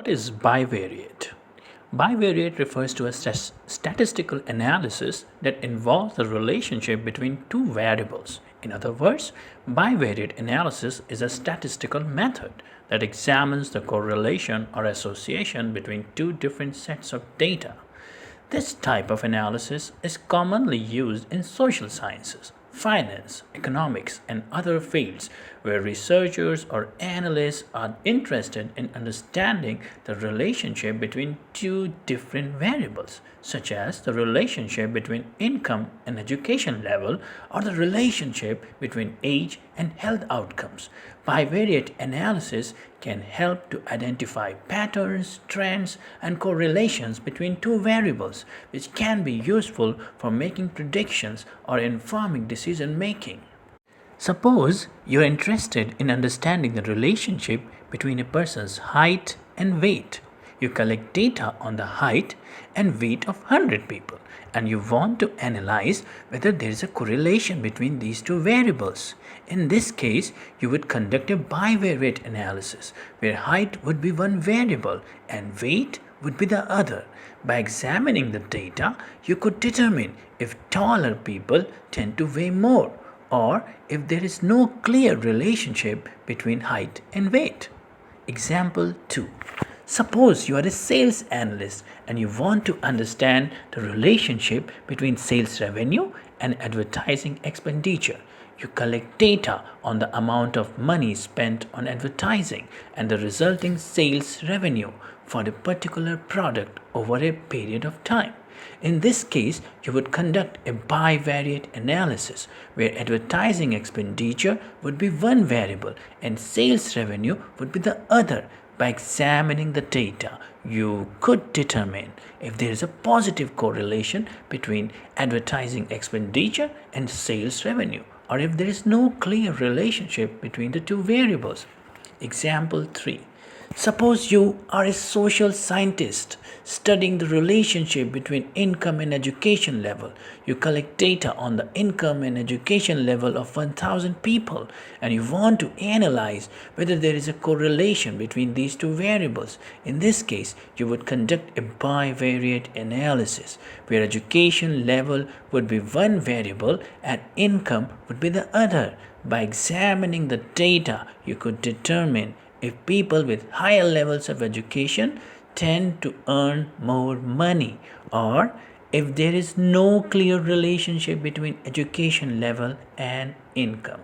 What is bivariate? Bivariate refers to a statistical analysis that involves the relationship between two variables. In other words, bivariate analysis is a statistical method that examines the correlation or association between two different sets of data. This type of analysis is commonly used in social sciences, finance, economics, and other fields where researchers or analysts are interested in understanding the relationship between two different variables, such as the relationship between income and education level or the relationship between age and health outcomes. Bivariate analysis can help to identify patterns, trends, and correlations between two variables, which can be useful for making predictions or informing decision making. Suppose you're interested in understanding the relationship between a person's height and weight. You collect data on the height and weight of 100 people and you want to analyze whether there is a correlation between these two variables. In this case, you would conduct a bivariate analysis where height would be one variable and weight would be the other. By examining the data, you could determine if taller people tend to weigh more or if there is no clear relationship between height and weight. Example 2. Suppose you are a sales analyst and you want to understand the relationship between sales revenue and advertising expenditure. You collect data on the amount of money spent on advertising and the resulting sales revenue for a particular product over a period of time. In this case, you would conduct a bivariate analysis where advertising expenditure would be one variable and sales revenue would be the other. By examining the data, you could determine if there is a positive correlation between advertising expenditure and sales revenue, or if there is no clear relationship between the two variables. Example 3. Suppose you are a social scientist studying the relationship between income and education level. You collect data on the income and education level of 1000 people and you want to analyze whether there is a correlation between these two variables. In this case, you would conduct a bivariate analysis where education level would be one variable and income would be the other. By examining the data, you could determine if people with higher levels of education tend to earn more money or if there is no clear relationship between education level and income.